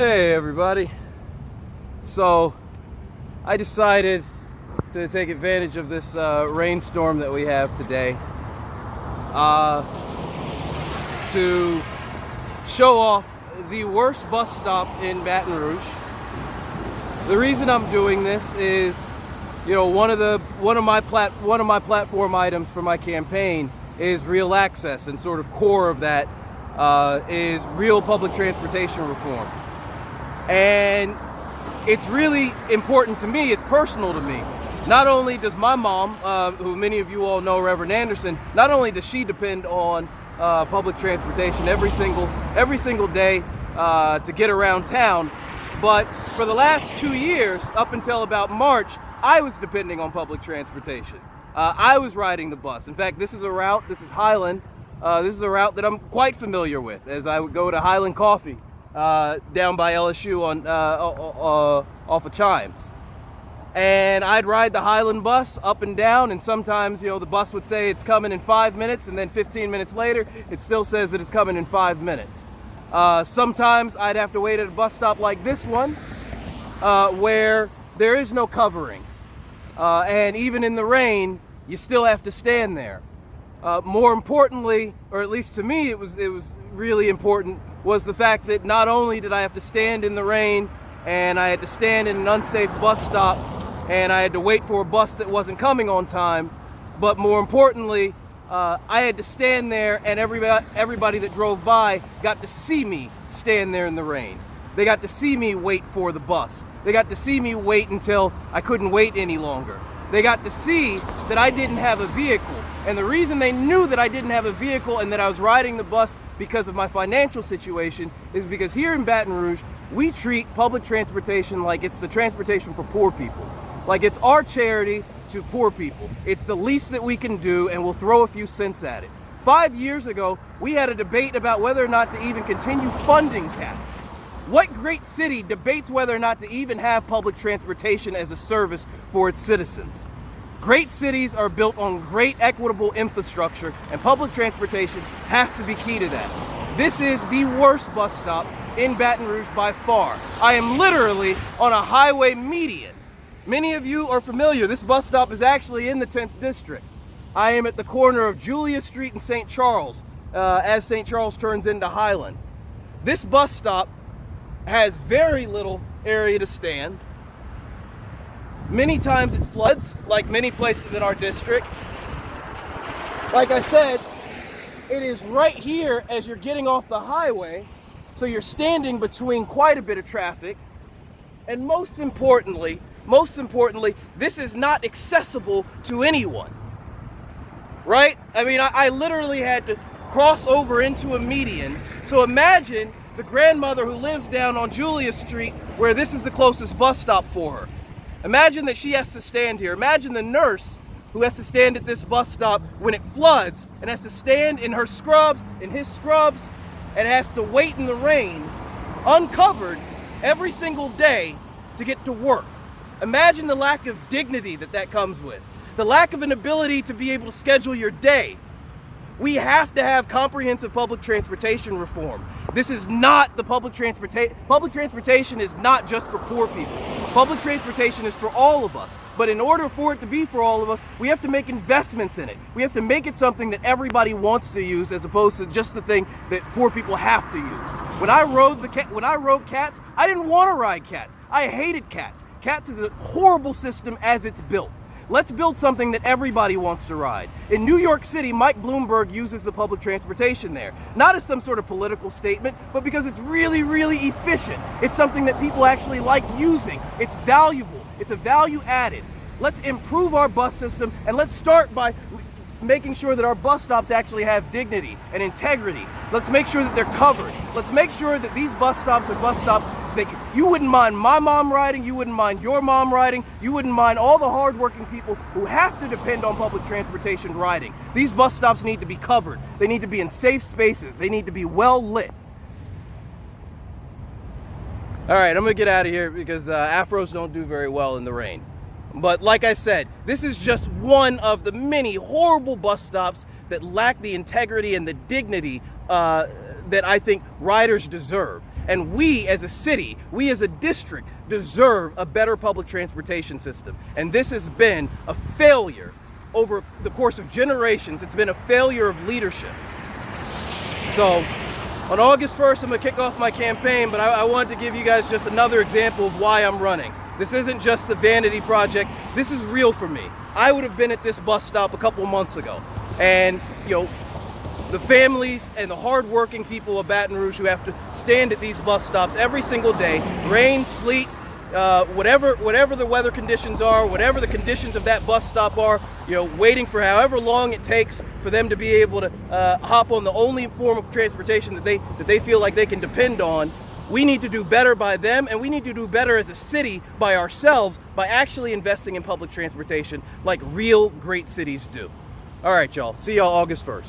Hey everybody. So I decided to take advantage of this rainstorm that we have today to show off the worst bus stop in Baton Rouge. The reason I'm doing this is, you know, one of my platform items for my campaign is real access, and sort of core of that is real public transportation reform. And it's really important to me, it's personal to me. Not only does my mom, who many of you all know, Reverend Anderson, not only does she depend on public transportation every single day to get around town, but for the last 2 years, up until about March, I was depending on public transportation. I was riding the bus. In fact, this is Highland. This is a route that I'm quite familiar with, as I would go to Highland Coffee down by LSU on off of Chimes. And I'd ride the Highland bus up and down, and sometimes, you know, the bus would say it's coming in 5 minutes, and then 15 minutes later, it still says that it's coming in 5 minutes. Sometimes I'd have to wait at a bus stop like this one, where there is no covering. And even in the rain, you still have to stand there. More importantly, or at least to me, it was really important, was the fact that not only did I have to stand in the rain, and I had to stand in an unsafe bus stop, and I had to wait for a bus that wasn't coming on time, but more importantly, I had to stand there, and everybody that drove by got to see me stand there in the rain. They got to see me wait for the bus. They got to see me wait until I couldn't wait any longer. They got to see that I didn't have a vehicle. And the reason they knew that I didn't have a vehicle and that I was riding the bus because of my financial situation is because here in Baton Rouge, we treat public transportation like it's the transportation for poor people. Like it's our charity to poor people. It's the least that we can do, and we'll throw a few cents at it. 5 years ago, we had a debate about whether or not to even continue funding CATs. What great city debates whether or not to even have public transportation as a service for its citizens? Great cities are built on great equitable infrastructure, and public transportation has to be key to that. This is the worst bus stop in Baton Rouge by far. I am literally on a highway median. Many of you are familiar. This bus stop is actually in the 10th district. I am at the corner of Julia Street and St. Charles, as St. Charles turns into Highland. This bus stop has very little area to stand. Many times it floods, like many places in our district. Like I said, it is right here as you're getting off the highway, so you're standing between quite a bit of traffic. And most importantly, this is not accessible to anyone, right? I mean, I literally had to cross over into a median. So imagine the grandmother who lives down on Julia Street, where this is the closest bus stop for her. Imagine that she has to stand here. Imagine the nurse who has to stand at this bus stop when it floods and has to stand in her scrubs, in his scrubs, and has to wait in the rain, uncovered, every single day to get to work. Imagine the lack of dignity that comes with. The lack of an ability to be able to schedule your day. We have to have comprehensive public transportation reform. This is not the public transportation is not just for poor people. Public transportation is for all of us. But in order for it to be for all of us, we have to make investments in it. We have to make it something that everybody wants to use, as opposed to just the thing that poor people have to use. When I rode CATs, I didn't want to ride CATs. I hated CATs. CATs is a horrible system as it's built. Let's build something that everybody wants to ride. In New York City, Mike Bloomberg uses the public transportation there. Not as some sort of political statement, but because it's really, really efficient. It's something that people actually like using. It's valuable. It's a value added. Let's improve our bus system, and let's start by making sure that our bus stops actually have dignity and integrity. Let's make sure that they're covered. Let's make sure that these bus stops are bus stops that you wouldn't mind my mom riding, you wouldn't mind your mom riding, you wouldn't mind all the hardworking people who have to depend on public transportation riding. These bus stops need to be covered. They need to be in safe spaces. They need to be well lit. All right, I'm gonna get out of here because afros don't do very well in the rain. But like I said, this is just one of the many horrible bus stops that lack the integrity and the dignity that I think riders deserve. And we as a city, we as a district, deserve a better public transportation system. And this has been a failure over the course of generations. It's been a failure of leadership. So on August 1st, I'm going to kick off my campaign, but I wanted to give you guys just another example of why I'm running. This isn't just a vanity project. This is real for me. I would have been at this bus stop a couple months ago. And, you know, the families and the hardworking people of Baton Rouge who have to stand at these bus stops every single day, rain, sleet, whatever the weather conditions are, whatever the conditions of that bus stop are, you know, waiting for however long it takes for them to be able to hop on the only form of transportation that they feel like they can depend on. We need to do better by them, and we need to do better as a city by ourselves by actually investing in public transportation like real great cities do. All right, y'all. See y'all August 1st.